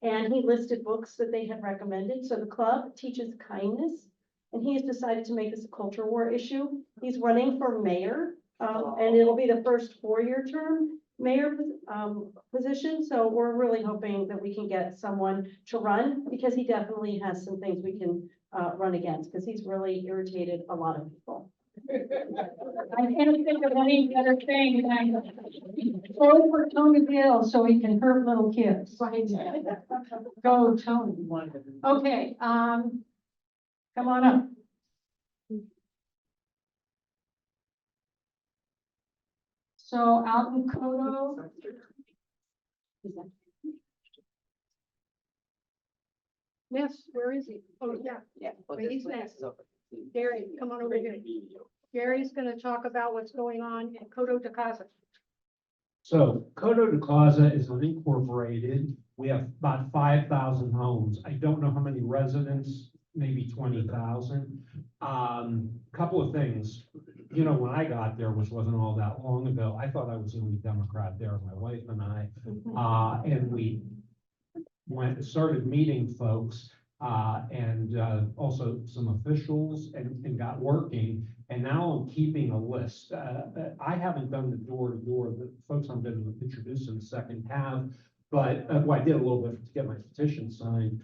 And he listed books that they had recommended. So the club teaches kindness, and he has decided to make this a culture war issue. He's running for mayor, and it'll be the first 4-year term mayor position. So we're really hoping that we can get someone to run, because he definitely has some things we can run against, because he's really irritated a lot of people. I can't think of any better thing than vote for Tony Gill so he can hurt little kids. Go, Tony. Okay, come on up. So out in Kodo. Yes, where is he? Oh, yeah, wait, he's next. Gary, come on over here. Gary's gonna talk about what's going on in Coto de Casa. So Coto de Casa is unincorporated. We have about 5,000 homes. I don't know how many residents, maybe 20,000. Couple of things. You know, when I got there, which wasn't all that long ago, I thought I was the only Democrat there, my wife and I. And we started meeting folks and also some officials and got working. And now I'm keeping a list. I haven't done the door to door. The folks I'm going to introduce in a second have, but well, I did a little bit to get my petition signed.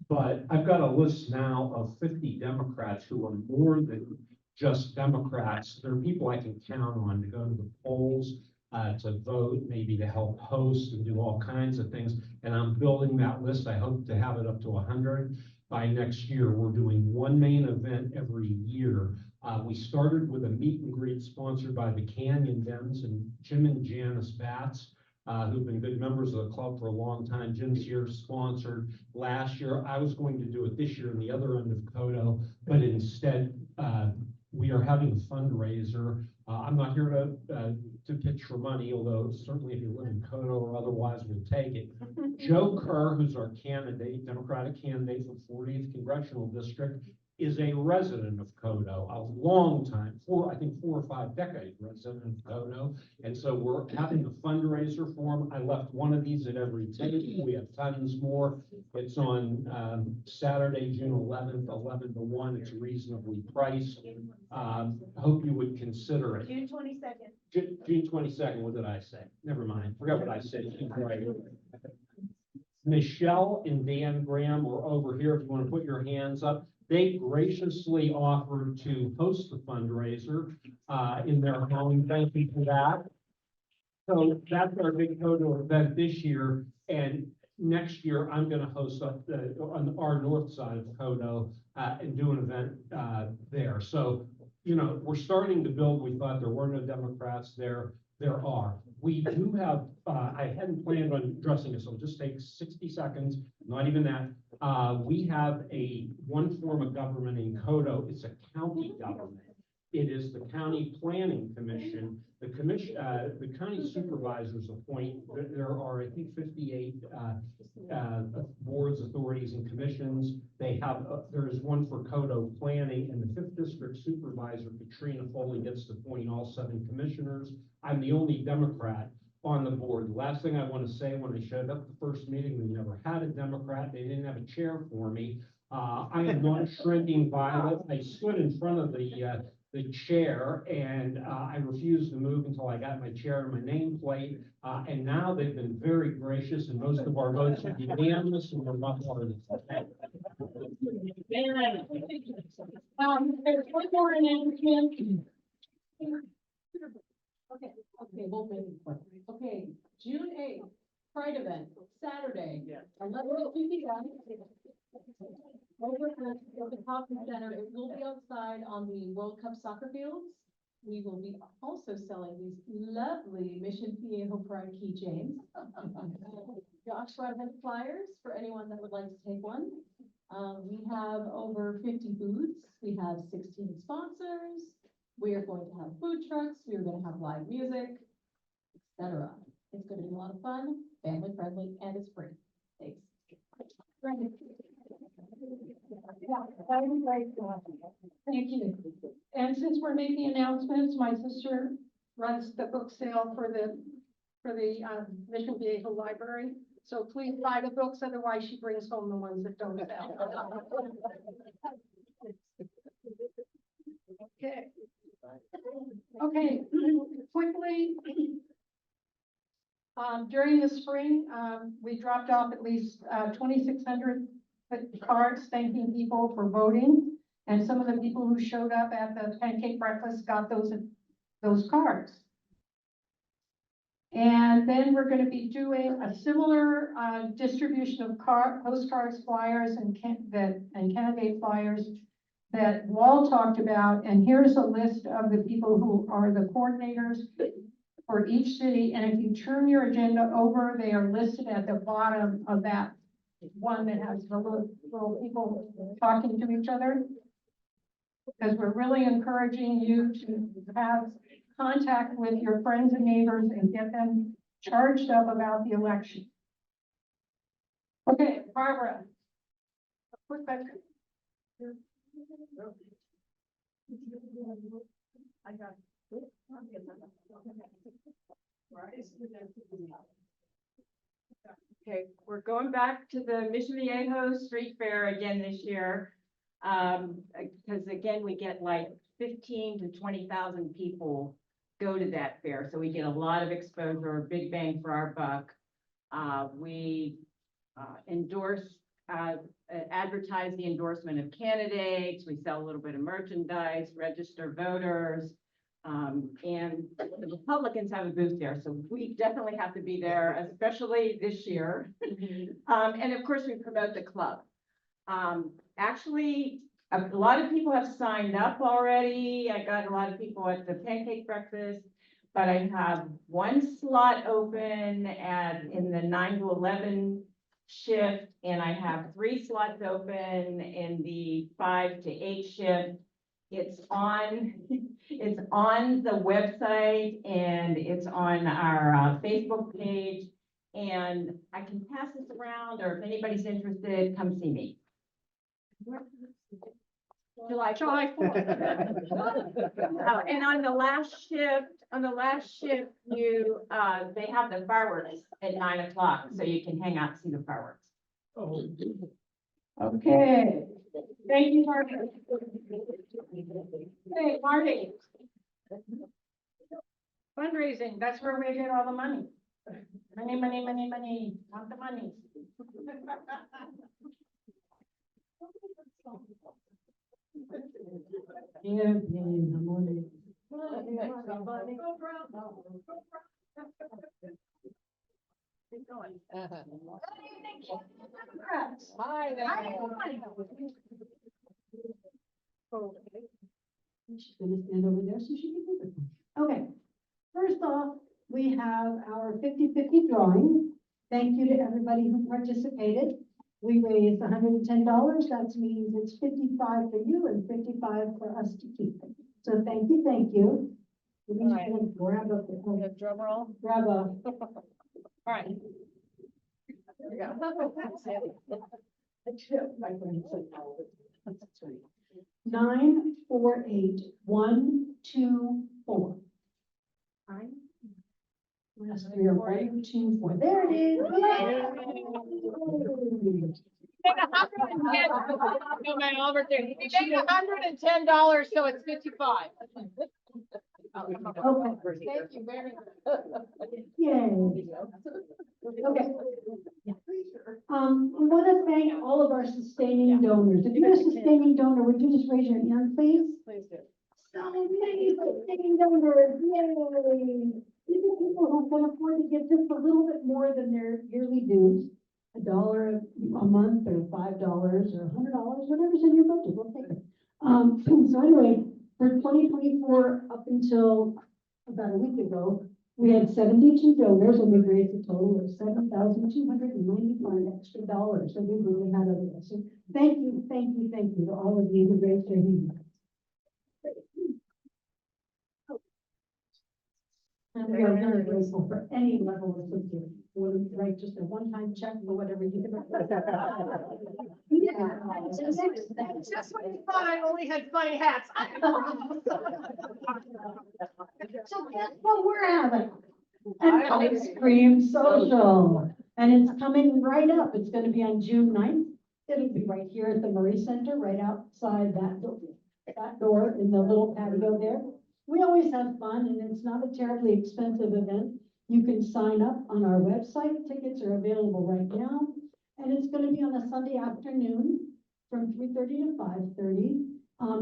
But I've got a list now of 50 Democrats who are more than just Democrats. There are people I can count on to go to the polls, to vote, maybe to help host and do all kinds of things. And I'm building that list. I hope to have it up to 100 by next year. We're doing one main event every year. We started with a meet and greet sponsored by the Canyon Dems and Jim and Janice Batts, who've been good members of the club for a long time. Jim's here sponsored last year. I was going to do it this year in the other end of Coto, but instead we are having a fundraiser. I'm not here to pitch for money, although certainly if you live in Coto or otherwise, we'll take it. Joe Kerr, who's our candidate, Democratic candidate for 40th Congressional District, is a resident of Kodo, a long time, I think 4 or 5 decade resident of Kodo. And so we're having a fundraiser for him. I left one of these at every table. We have tons more. It's on Saturday, June 11th, 11 to 1. It's reasonably priced. Hope you would consider it. June 22nd. June 22nd, what did I say? Never mind, forgot what I said. Right. Michelle and Dan Graham are over here. If you want to put your hands up, they graciously offered to host the fundraiser in their home. Thank you for that. So that's our big Kodo event this year. And next year, I'm going to host up on our north side of Kodo and do an event there. So, you know, we're starting to build. We thought there were no Democrats there. There are. We do have, I hadn't planned on addressing this, so it'll just take 60 seconds, not even that. We have one form of government in Kodo. It's a county government. It is the County Planning Commission. The county supervisors appoint, there are, I think, 58 boards, authorities, and commissions. They have, there is one for Kodo Planning, and the 5th District Supervisor, Katrina Foley, gets to appoint all 7 commissioners. I'm the only Democrat on the board. The last thing I want to say, when I showed up at the first meeting, we never had a Democrat. They didn't have a chair for me. I am not shrinking violet. I stood in front of the chair, and I refused to move until I got my chair and my nameplate. And now they've been very gracious, and most of our votes are unanimous, and we're not part of it. There's one more announcement. Okay, we'll make it quick. Okay, June 8th, Pride event, Saturday, 11 to 2 p.m. Over at the Conference Center. It will be outside on the World Cup soccer fields. We will be also selling these lovely Mission Viejo Pride keychains. Josh brought ahead flyers for anyone that would like to take one. We have over 50 booths. We have 16 sponsors. We are going to have food trucks. We are going to have live music, etc. It's going to be a lot of fun, family friendly, and it's free. Thanks. Yeah, that would be great. Thank you. And since we're making announcements, my sister runs the book sale for the Mission Viejo Library. So please buy the books, otherwise she brings home the ones that don't sell. Okay. Okay, quickly. During the spring, we dropped off at least 2,600 cards thanking people for voting. And some of the people who showed up at the pancake breakfast got those cards. And then we're going to be doing a similar distribution of postcards, flyers, and candidate flyers that Wall talked about. And here's a list of the people who are the coordinators for each city. And if you turn your agenda over, they are listed at the bottom of that one that has the little people talking to each other. Because we're really encouraging you to have contact with your friends and neighbors and get them charged up about the election. Okay, Barbara. A quick question. I got it. Okay, we're going back to the Mission Viejo Street Fair again this year. Because again, we get like 15 to 20,000 people go to that fair. So we get a lot of exposure, big bang for our buck. We endorse, advertise the endorsement of candidates. We sell a little bit of merchandise, register voters. And the Republicans have a booth there, so we definitely have to be there, especially this year. And of course, we promote the club. Actually, a lot of people have signed up already. I got a lot of people at the pancake breakfast, but I have one slot open in the 9 to 11 shift, and I have 3 slots open in the 5 to 8 shift. It's on the website, and it's on our Facebook page, and I can pass this around, or if anybody's interested, come see me. July July 4th. And on the last shift, you, they have the fireworks at 9 o'clock, so you can hang out and see the fireworks. Okay, thank you, Marty. Hey, Marty. Fundraising, that's where we get all the money. Money, money, money, money, not the money. Yeah, the money. Keep going. Hi there. She's gonna stand over there so she can do it. Okay, first off, we have our 50-50 drawing. Thank you to everybody who participated. We raised $110. That means it's 55 for you and 55 for us to keep. So thank you, thank you. We're just gonna grab a, Drum roll. grab a, All right. There we go. 948124. Last three are 1, 2, 4. There it is. No, my Albert, we made $110, so it's 55. Okay. Thank you very much. Yay. Okay. We want to thank all of our sustaining donors. If you're a sustaining donor, would you just raise your hand, please? Please do. So many sustaining donors, yay! These are people who can afford to give just a little bit more than their yearly dues. $1 a month or $5 or $100, whatever's in your budget, we'll take it. So anyway, for 2024, up until about a week ago, we had 72 donors and we raised a total of $7,295 extra dollars. So we really had a, so thank you to all of you who raised your hand. And we are very grateful for any level of support, whether you write just a one-time check or whatever you can. Yeah. That's just when you thought I only had funny hats. So guess what we're having? An ice cream social. And it's coming right up. It's gonna be on June 9th. It'll be right here at the Murray Center, right outside that door in the little patio there. We always have fun and it's not a terribly expensive event. You can sign up on our website. Tickets are available right now. And it's gonna be on a Sunday afternoon from 3:30 to 5:30.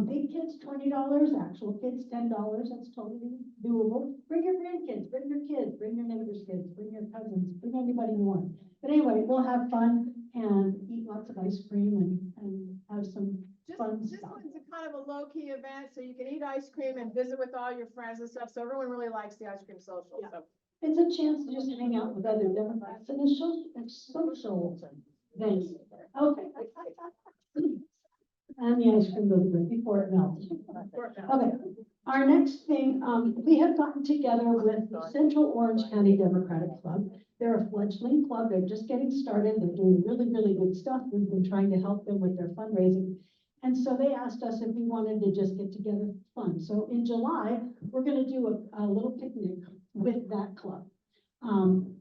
Big kids, $20, actual kids, $10. That's totally doable. Bring your grandkids, bring your kids, bring your neighbors' kids, bring your cousins, bring anybody you want. But anyway, we'll have fun and eat lots of ice cream and have some fun This stuff. one's a kind of a low-key event, so you can eat ice cream and visit with all your friends and stuff, so everyone really likes the ice cream social, Yeah. so. It's a chance to just hang out with other Democrats and it's social things. Okay. And the ice cream goes good before it melts. Okay, our next thing, we have gotten together with the Central Orange County Democratic Club. They're a fledgling club. They're just getting started. They're doing really, really good stuff. We've been trying to help them with their fundraising. And so they asked us if we wanted to just get together for fun. So in July, we're gonna do a little picnic with that club.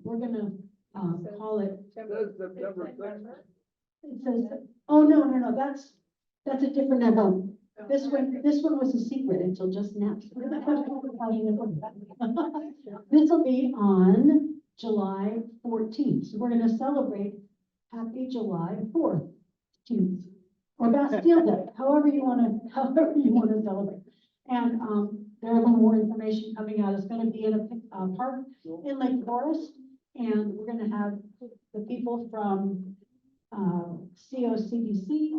We're gonna, call it, it says, oh, no, that's a different event. This one was a secret until just now. This will be on July 14th. So we're gonna celebrate Happy July 4th, or Bastille Day, however you wanna celebrate. And, there'll be more information coming out. It's gonna be in a park in Lake Forest. And we're gonna have the people from COCDC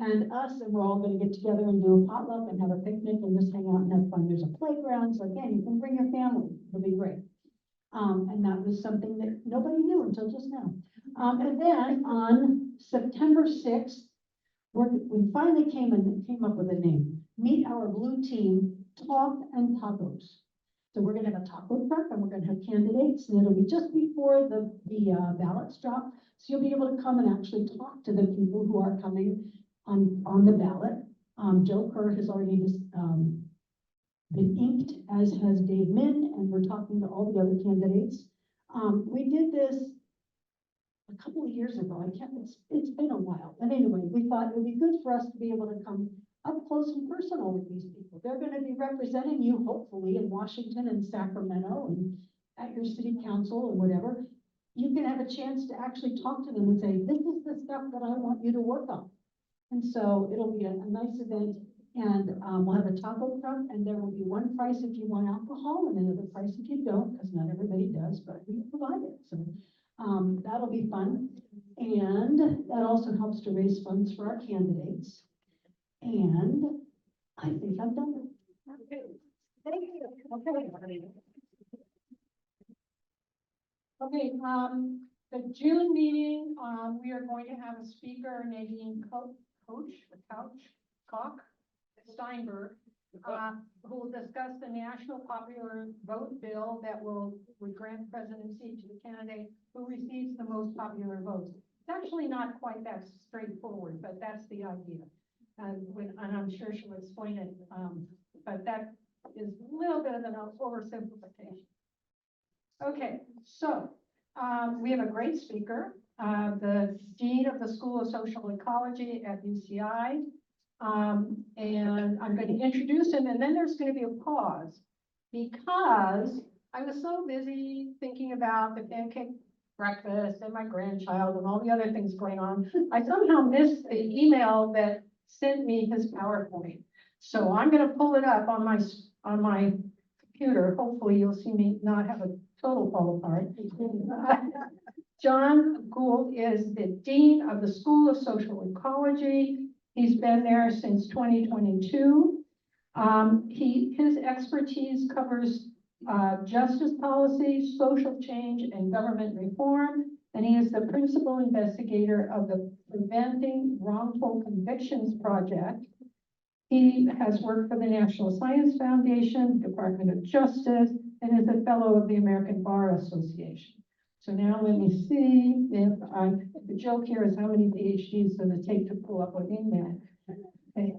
and us, and we're all gonna get together and do a potluck and have a picnic and just hang out and have fun. There's a playground, so again, you can bring your family. It'll be great. And that was something that nobody knew until just now. And then on September 6th, we finally came up with a name. Meet Our Blue Team, Talk and Tacos. So we're gonna have a taco truck and we're gonna have candidates, and it'll be just before the ballots drop. So you'll be able to come and actually talk to the people who are coming on the ballot. Joe Kerr has already been inked, as has Dave Min, and we're talking to all the other candidates. We did this a couple of years ago. It's been a while. But anyway, we thought it would be good for us to be able to come up close and personal with these people. They're going to be representing you, hopefully, in Washington and Sacramento and at your city council and whatever. You can have a chance to actually talk to them and say, this is the stuff that I want you to work on. And so it'll be a nice event, and we'll have a taco truck, and there will be one price if you want alcohol and another price if you don't, because not everybody does, but we provide it. So that'll be fun. And that also helps to raise funds for our candidates. And I think I'm done. Okay. Thank you. Okay. Okay, the June meeting, we are going to have a speaker, Nadine Koch Steinberg, who will discuss the national popular vote bill that would grant presidency to the candidate who receives the most popular votes. It's actually not quite that straightforward, but that's the idea. And I'm sure she'll explain it, but that is a little bit of an oversimplification. Okay, so we have a great speaker, the Dean of the School of Social Ecology at UCI. And I'm going to introduce him, and then there's going to be a pause because I was so busy thinking about the pancake breakfast and my grandchild and all the other things going on. I somehow missed the email that sent me his PowerPoint. So I'm going to pull it up on my computer. Hopefully you'll see me not have a total fall apart. John Gould is the Dean of the School of Social Ecology. He's been there since 2022. His expertise covers justice policy, social change, and government reform. And he is the principal investigator of the Preventing Wrongful Convictions Project. He has worked for the National Science Foundation, Department of Justice, and is a fellow of the American Bar Association. So now let me see if the joke here is how many PhDs does it take to pull up a name there? Okay.